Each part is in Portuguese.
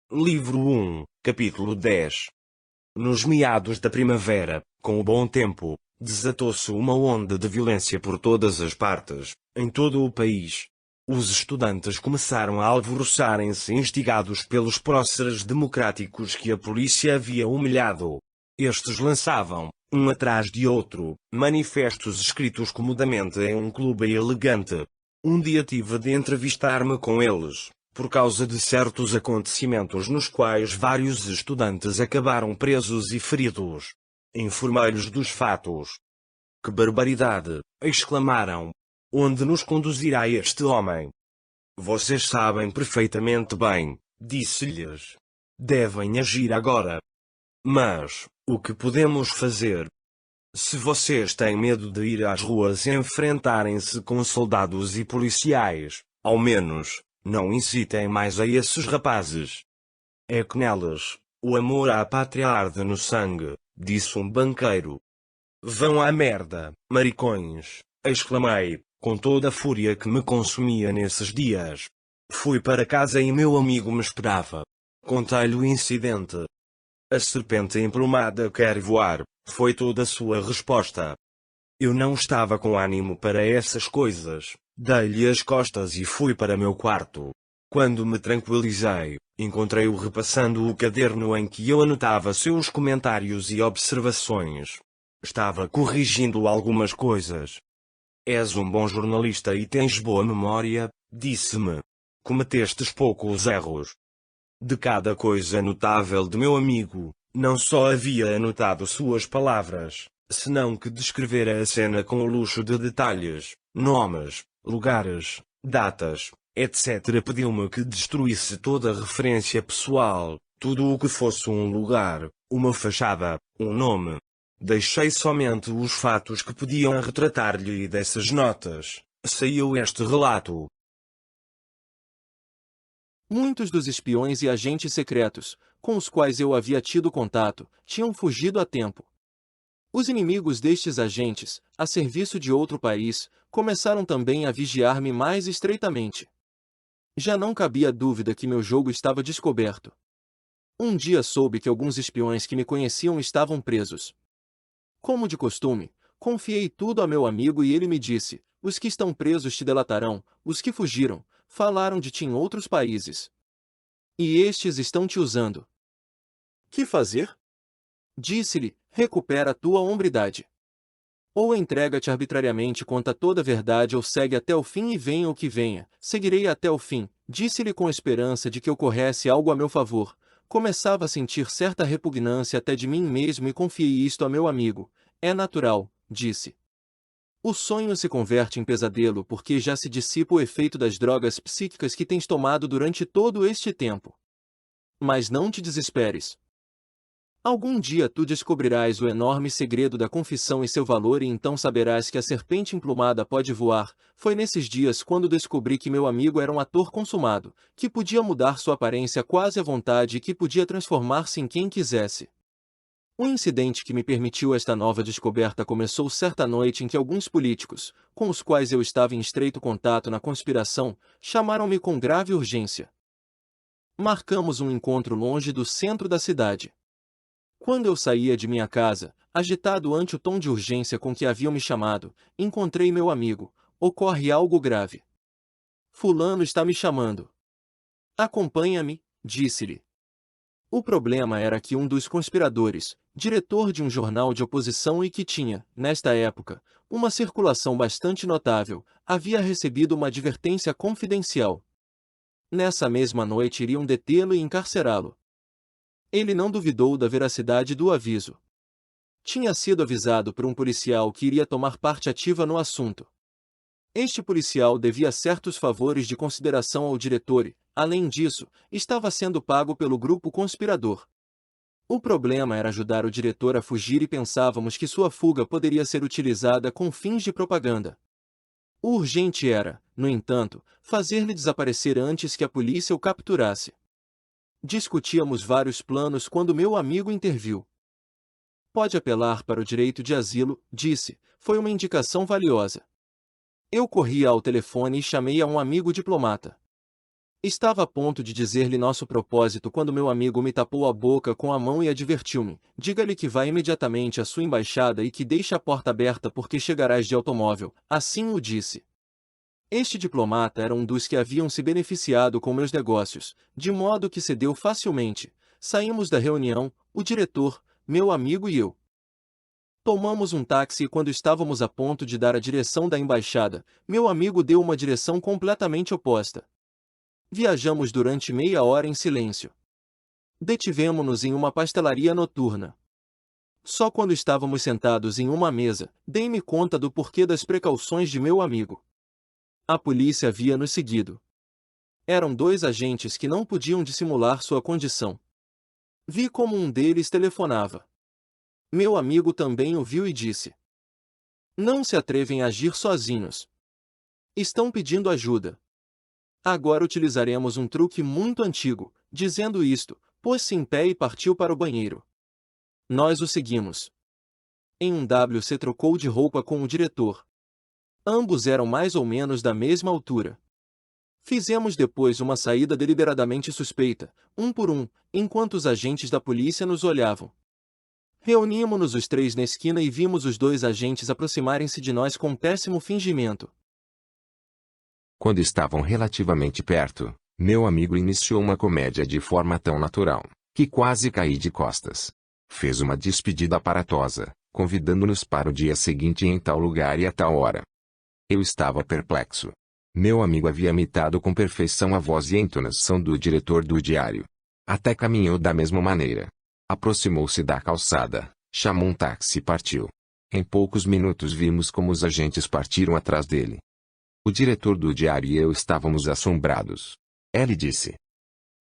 Livro 1, Capítulo 10. Nos meados da primavera, com o bom tempo, desatou-se uma onda de violência por todas as partes, em todo o país. Os estudantes começaram a alvoroçarem-se instigados pelos próceres democráticos que a polícia havia humilhado. Estes lançavam, um atrás de outro, manifestos escritos comodamente em um clube elegante. Um dia tive de entrevistar-me com eles, por causa de certos acontecimentos nos quais vários estudantes acabaram presos e feridos. Informei-lhes dos fatos. "Que barbaridade!" exclamaram. "Onde nos conduzirá este homem?" "Vocês sabem perfeitamente bem", disse-lhes. "Devem agir agora. Mas, o que podemos fazer? Se vocês têm medo de ir às ruas e enfrentarem-se com soldados e policiais, ao menos, não incitem mais a esses rapazes. É que neles, o amor à pátria arde no sangue", disse um banqueiro. "Vão à merda, maricões", exclamei, com toda a fúria que me consumia nesses dias. Fui para casa e meu amigo me esperava. Contei-lhe o incidente. "A serpente emplumada quer voar", foi toda a sua resposta. Eu não estava com ânimo para essas coisas, dei-lhe as costas e fui para meu quarto. Quando me tranquilizei, encontrei-o repassando o caderno em que eu anotava seus comentários e observações. Estava corrigindo algumas coisas. "És um bom jornalista e tens boa memória", disse-me. "Cometestes poucos erros." De cada coisa notável de meu amigo, não só havia anotado suas palavras, senão que descrevera a cena com luxo de detalhes, nomes, lugares, datas, etc. Pediu-me que destruísse toda referência pessoal, tudo o que fosse um lugar, uma fachada, um nome. Deixei somente os fatos que podiam retratar-lhe e dessas notas saiu este relato. Muitos dos espiões e agentes secretos, com os quais eu havia tido contato, tinham fugido a tempo. Os inimigos destes agentes, a serviço de outro país, começaram também a vigiar-me mais estreitamente. Já não cabia dúvida que meu jogo estava descoberto. Um dia soube que alguns espiões que me conheciam estavam presos. Como de costume, confiei tudo a meu amigo e ele me disse: "Os que estão presos te delatarão, os que fugiram, falaram de ti em outros países. E estes estão te usando. Que fazer?" Disse-lhe: "Recupera tua hombridade. Ou entrega-te arbitrariamente, conta toda a verdade, ou segue até o fim e venha o que venha, seguirei até o fim." Disse-lhe com esperança de que ocorresse algo a meu favor. Começava a sentir certa repugnância até de mim mesmo e confiei isto a meu amigo. "É natural", disse. "O sonho se converte em pesadelo porque já se dissipa o efeito das drogas psíquicas que tens tomado durante todo este tempo. Mas não te desesperes. Algum dia tu descobrirás o enorme segredo da confissão e seu valor, e então saberás que a serpente emplumada pode voar." Foi nesses dias quando descobri que meu amigo era um ator consumado, que podia mudar sua aparência quase à vontade e que podia transformar-se em quem quisesse. O incidente que me permitiu esta nova descoberta começou certa noite em que alguns políticos, com os quais eu estava em estreito contato na conspiração, chamaram-me com grave urgência. Marcamos um encontro longe do centro da cidade. Quando eu saía de minha casa, agitado ante o tom de urgência com que haviam me chamado, encontrei meu amigo. "Ocorre algo grave. Fulano está me chamando." "Acompanha-me", disse-lhe. O problema era que um dos conspiradores, diretor de um jornal de oposição e que tinha, nesta época, uma circulação bastante notável, havia recebido uma advertência confidencial. Nessa mesma noite iriam detê-lo e encarcerá-lo. Ele não duvidou da veracidade do aviso. Tinha sido avisado por um policial que iria tomar parte ativa no assunto. Este policial devia certos favores de consideração ao diretor e, além disso, estava sendo pago pelo grupo conspirador. O problema era ajudar o diretor a fugir e pensávamos que sua fuga poderia ser utilizada com fins de propaganda. O urgente era, no entanto, fazer-lhe desaparecer antes que a polícia o capturasse. Discutíamos vários planos quando meu amigo interviu. "Pode apelar para o direito de asilo", disse. Foi uma indicação valiosa. Eu corri ao telefone e chamei a um amigo diplomata. Estava a ponto de dizer-lhe nosso propósito quando meu amigo me tapou a boca com a mão e advertiu-me: diga-lhe que vá imediatamente à sua embaixada e que deixe a porta aberta porque chegarás de automóvel. Assim o disse. Este diplomata era um dos que haviam se beneficiado com meus negócios, de modo que cedeu facilmente. Saímos da reunião, o diretor, meu amigo e eu. Tomamos um táxi e quando estávamos a ponto de dar a direção da embaixada, meu amigo deu uma direção completamente oposta. Viajamos durante meia hora em silêncio. Detivemo-nos em uma pastelaria noturna. Só quando estávamos sentados em uma mesa, dei-me conta do porquê das precauções de meu amigo. A polícia havia nos seguido. Eram dois agentes que não podiam dissimular sua condição. Vi como um deles telefonava. Meu amigo também o viu e disse: não se atrevem a agir sozinhos. Estão pedindo ajuda. Agora utilizaremos um truque muito antigo. Dizendo isto, pôs-se em pé e partiu para o banheiro. Nós o seguimos. Em um WC trocou de roupa com o diretor. Ambos eram mais ou menos da mesma altura. Fizemos depois uma saída deliberadamente suspeita, um por um, enquanto os agentes da polícia nos olhavam. Reunimos-nos os três na esquina e vimos os dois agentes aproximarem-se de nós com péssimo fingimento. Quando estavam relativamente perto, meu amigo iniciou uma comédia de forma tão natural, que quase caí de costas. Fez uma despedida aparatosa, convidando-nos para o dia seguinte em tal lugar e a tal hora. Eu estava perplexo. Meu amigo havia imitado com perfeição a voz e a entonação do diretor do diário. Até caminhou da mesma maneira. Aproximou-se da calçada, chamou um táxi e partiu. Em poucos minutos vimos como os agentes partiram atrás dele. O diretor do diário e eu estávamos assombrados. Ele disse: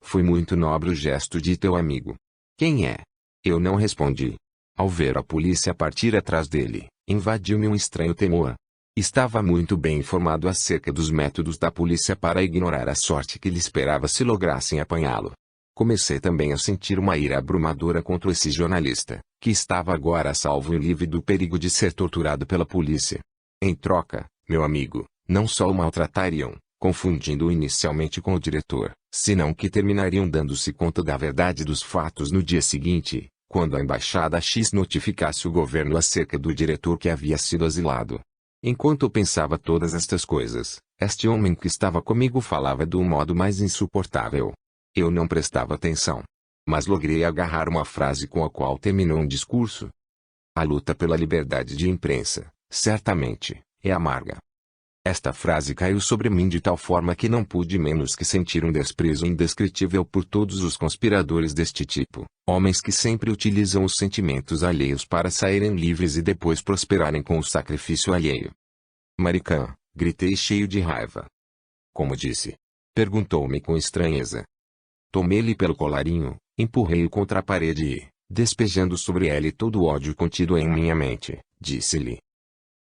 foi muito nobre o gesto de teu amigo. Quem é? Eu não respondi. Ao ver a polícia partir atrás dele, invadiu-me um estranho temor. Estava muito bem informado acerca dos métodos da polícia para ignorar a sorte que lhe esperava se lograssem apanhá-lo. Comecei também a sentir uma ira abrumadora contra esse jornalista, que estava agora a salvo e livre do perigo de ser torturado pela polícia. Em troca, meu amigo, não só o maltratariam, confundindo-o inicialmente com o diretor, senão que terminariam dando-se conta da verdade dos fatos no dia seguinte, quando a Embaixada X notificasse o governo acerca do diretor que havia sido asilado. Enquanto eu pensava todas estas coisas, este homem que estava comigo falava de um modo mais insuportável. Eu não prestava atenção. Mas logrei agarrar uma frase com a qual terminou um discurso. A luta pela liberdade de imprensa, certamente, é amarga. Esta frase caiu sobre mim de tal forma que não pude menos que sentir um desprezo indescritível por todos os conspiradores deste tipo, homens que sempre utilizam os sentimentos alheios para saírem livres e depois prosperarem com o sacrifício alheio. Maricã, gritei cheio de raiva. Como disse? Perguntou-me com estranheza. Tomei-lhe pelo colarinho, empurrei-o contra a parede e, despejando sobre ele todo o ódio contido em minha mente, disse-lhe: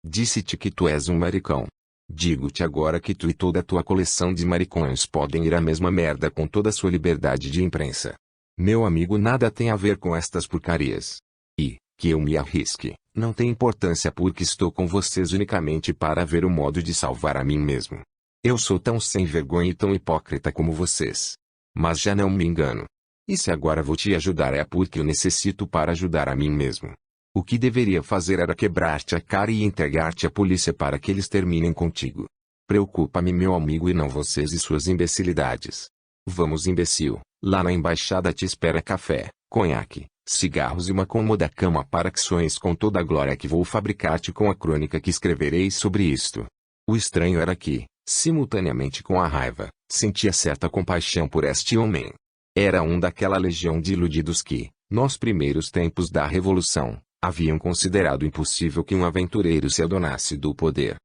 disse-te que tu és um maricão. Digo-te agora que tu e toda a tua coleção de maricões podem ir à mesma merda com toda a sua liberdade de imprensa. Meu amigo nada tem a ver com estas porcarias. E, que eu me arrisque, não tem importância porque estou com vocês unicamente para ver o modo de salvar a mim mesmo. Eu sou tão sem vergonha e tão hipócrita como vocês. Mas já não me engano. E se agora vou te ajudar é porque eu necessito para ajudar a mim mesmo. O que deveria fazer era quebrar-te a cara e entregar-te à polícia para que eles terminem contigo. Preocupa-me meu amigo e não vocês e suas imbecilidades. Vamos imbecil, lá na embaixada te espera café, conhaque, cigarros e uma cômoda cama para que sonhes com toda a glória que vou fabricar-te com a crônica que escreverei sobre isto. O estranho era que, simultaneamente com a raiva, sentia certa compaixão por este homem. Era um daquela legião de iludidos que, nos primeiros tempos da Revolução, haviam considerado impossível que um aventureiro se adonasse do poder.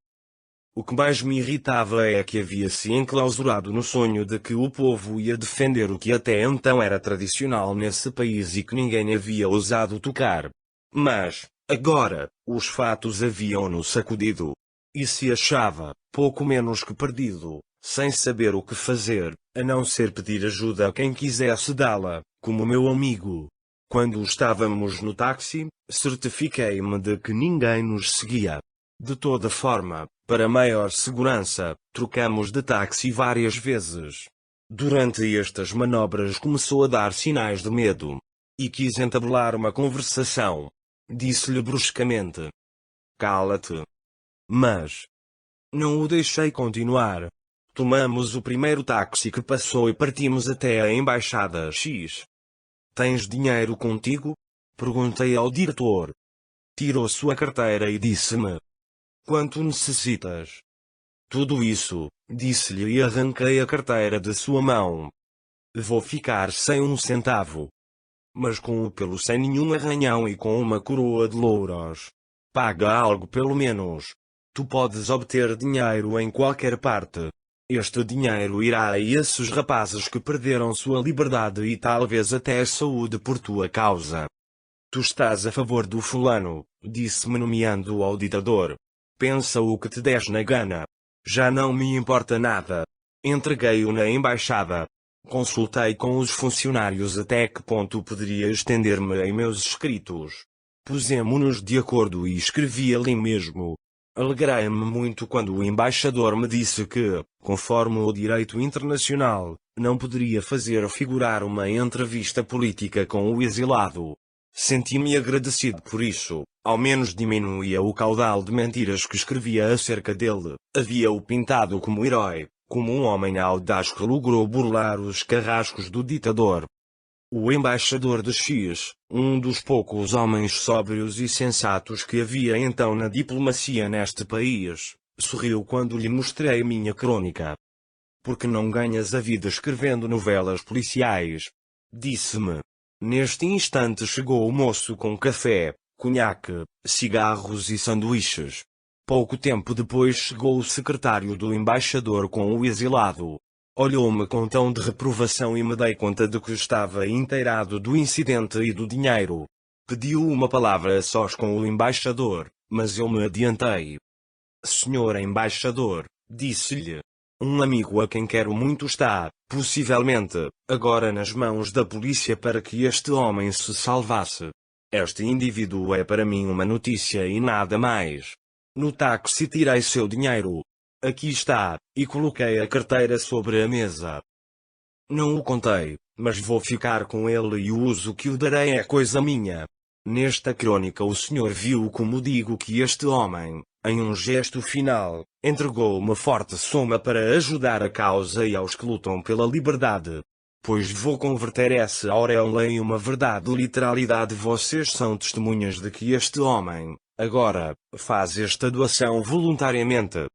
O que mais me irritava é que havia se enclausurado no sonho de que o povo ia defender o que até então era tradicional nesse país e que ninguém havia ousado tocar. Mas, agora, os fatos haviam-no sacudido. E se achava, pouco menos que perdido, sem saber o que fazer, a não ser pedir ajuda a quem quisesse dá-la, como meu amigo. Quando estávamos no táxi, certifiquei-me de que ninguém nos seguia. De toda forma, para maior segurança, trocamos de táxi várias vezes. Durante estas manobras começou a dar sinais de medo. E quis entablar uma conversação. Disse-lhe bruscamente: cala-te. Mas não o deixei continuar. Tomamos o primeiro táxi que passou e partimos até a Embaixada X. Tens dinheiro contigo? Perguntei ao diretor. Tirou sua carteira e disse-me: quanto necessitas? Tudo isso, disse-lhe e arranquei a carteira de sua mão. Vou ficar sem um centavo. Mas com o pelo sem nenhum arranhão e com uma coroa de louros. Paga algo pelo menos. Tu podes obter dinheiro em qualquer parte. Este dinheiro irá a esses rapazes que perderam sua liberdade e talvez até a saúde por tua causa. Tu estás a favor do fulano, disse-me nomeando ao ditador. Pensa o que te des na gana. Já não me importa nada. Entreguei-o na embaixada. Consultei com os funcionários até que ponto poderia estender-me em meus escritos. Pusemo-nos de acordo e escrevi ali mesmo. Alegrei-me muito quando o embaixador me disse que, conforme o direito internacional, não poderia fazer figurar uma entrevista política com o exilado. Senti-me agradecido por isso, ao menos diminuía o caudal de mentiras que escrevia acerca dele, havia-o pintado como herói, como um homem audaz que logrou burlar os carrascos do ditador. O embaixador de X, um dos poucos homens sóbrios e sensatos que havia então na diplomacia neste país, sorriu quando lhe mostrei minha crônica. Por que não ganhas a vida escrevendo novelas policiais? Disse-me. Neste instante chegou o moço com café, conhaque, cigarros e sanduíches. Pouco tempo depois chegou o secretário do embaixador com o exilado. Olhou-me com tom de reprovação e me dei conta de que estava inteirado do incidente e do dinheiro. Pediu uma palavra a sós com o embaixador, mas eu me adiantei. Senhor embaixador, disse-lhe, um amigo a quem quero muito está, possivelmente, agora nas mãos da polícia para que este homem se salvasse. Este indivíduo é para mim uma notícia e nada mais. No táxi tirei seu dinheiro. Aqui está, e coloquei a carteira sobre a mesa. Não o contei, mas vou ficar com ele e o uso que o darei é coisa minha. Nesta crônica o senhor viu como digo que este homem, em um gesto final, entregou uma forte soma para ajudar a causa e aos que lutam pela liberdade. Pois vou converter essa auréola em uma verdade literalidade. Vocês são testemunhas de que este homem, agora, faz esta doação voluntariamente.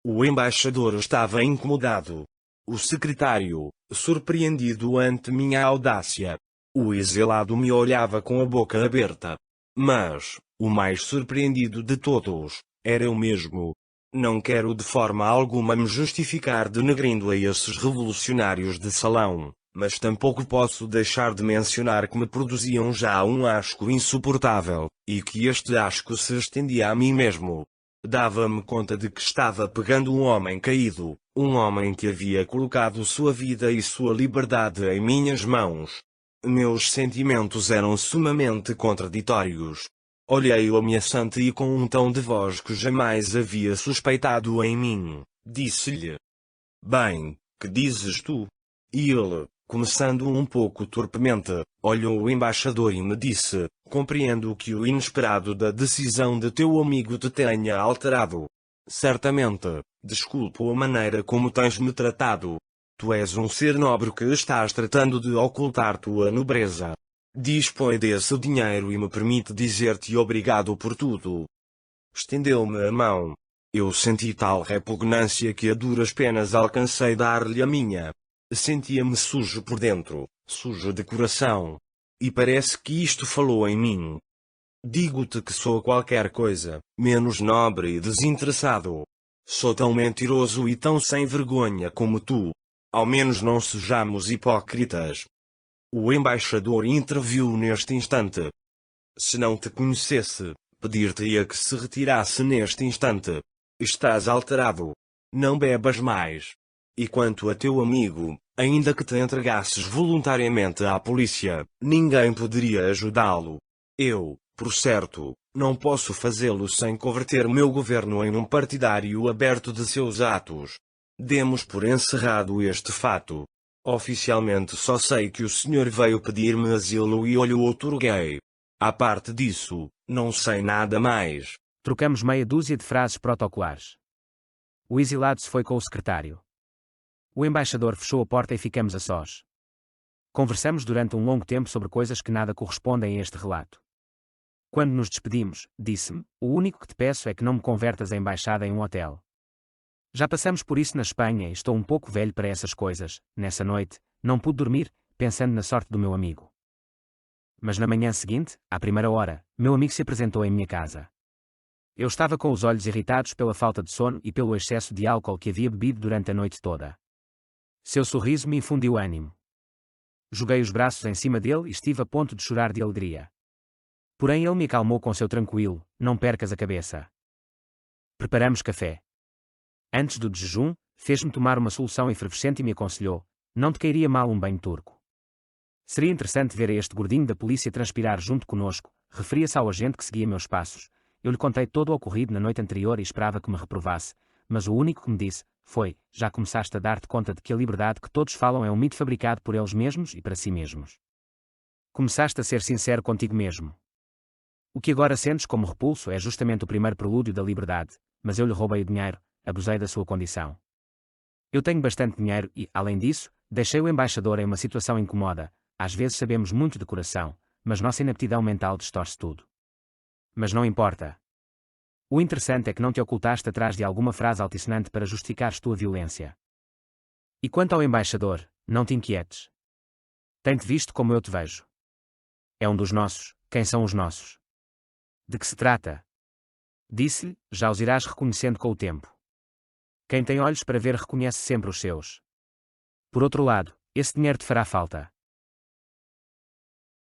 O embaixador estava incomodado. O secretário, surpreendido ante minha audácia. O exilado me olhava com a boca aberta. Mas, o mais surpreendido de todos, era eu mesmo. Não quero de forma alguma me justificar denegrindo a esses revolucionários de salão, mas tampouco posso deixar de mencionar que me produziam já um asco insuportável, e que este asco se estendia a mim mesmo. Dava-me conta de que estava pegando um homem caído, um homem que havia colocado sua vida e sua liberdade em minhas mãos. Meus sentimentos eram sumamente contraditórios. Olhei-o ameaçante e com um tom de voz que jamais havia suspeitado em mim, disse-lhe: Bem, que dizes tu? E ele, começando um pouco torpemente, olhou o embaixador e me disse: Compreendo que o inesperado da decisão de teu amigo te tenha alterado. Certamente, desculpo a maneira como tens me tratado. Tu és um ser nobre que estás tratando de ocultar tua nobreza. Dispõe desse dinheiro e me permite dizer-te obrigado por tudo. Estendeu-me a mão. Eu senti tal repugnância que a duras penas alcancei dar-lhe a minha. Sentia-me sujo por dentro, sujo de coração. E parece que isto falou em mim. Digo-te que sou qualquer coisa, menos nobre e desinteressado. Sou tão mentiroso e tão sem vergonha como tu. Ao menos não sejamos hipócritas. O embaixador interviu neste instante. Se não te conhecesse, pedir-te-ia que se retirasse neste instante. Estás alterado. Não bebas mais. E quanto a teu amigo, ainda que te entregasses voluntariamente à polícia, ninguém poderia ajudá-lo. Eu, por certo, não posso fazê-lo sem converter meu governo em um partidário aberto de seus atos. Demos por encerrado este fato. Oficialmente só sei que o senhor veio pedir-me asilo e eu lhe outorguei. À parte disso, não sei nada mais. Trocamos meia dúzia de frases protocolares. O exilado se foi com o secretário. O embaixador fechou a porta e ficamos a sós. Conversamos durante um longo tempo sobre coisas que nada correspondem a este relato. Quando nos despedimos, disse-me: o único que te peço é que não me convertas a embaixada em um hotel. Já passamos por isso na Espanha e estou um pouco velho para essas coisas. Nessa noite, não pude dormir, pensando na sorte do meu amigo. Mas na manhã seguinte, à primeira hora, meu amigo se apresentou em minha casa. Eu estava com os olhos irritados pela falta de sono e pelo excesso de álcool que havia bebido durante a noite toda. Seu sorriso me infundiu ânimo. Joguei os braços em cima dele e estive a ponto de chorar de alegria. Porém ele me acalmou com seu tranquilo: não percas a cabeça. Preparamos café. Antes do jejum, fez-me tomar uma solução efervescente e me aconselhou: não te cairia mal um banho turco. Seria interessante ver a este gordinho da polícia transpirar junto conosco, referia-se ao agente que seguia meus passos. Eu lhe contei todo o ocorrido na noite anterior e esperava que me reprovasse, mas o único que me disse foi: já começaste a dar-te conta de que a liberdade que todos falam é um mito fabricado por eles mesmos e para si mesmos. Começaste a ser sincero contigo mesmo. O que agora sentes como repulso é justamente o primeiro prelúdio da liberdade, mas eu lhe roubei o dinheiro, abusei da sua condição. Eu tenho bastante dinheiro e, além disso, deixei o embaixador em uma situação incômoda. Às vezes sabemos muito de coração, mas nossa inaptidão mental distorce tudo. Mas não importa. O interessante é que não te ocultaste atrás de alguma frase altisonante para justificares tua violência. E quanto ao embaixador, não te inquietes. Tem-te visto como eu te vejo. É um dos nossos. Quem são os nossos? De que se trata? Disse-lhe: já os irás reconhecendo com o tempo. Quem tem olhos para ver reconhece sempre os seus. Por outro lado, esse dinheiro te fará falta.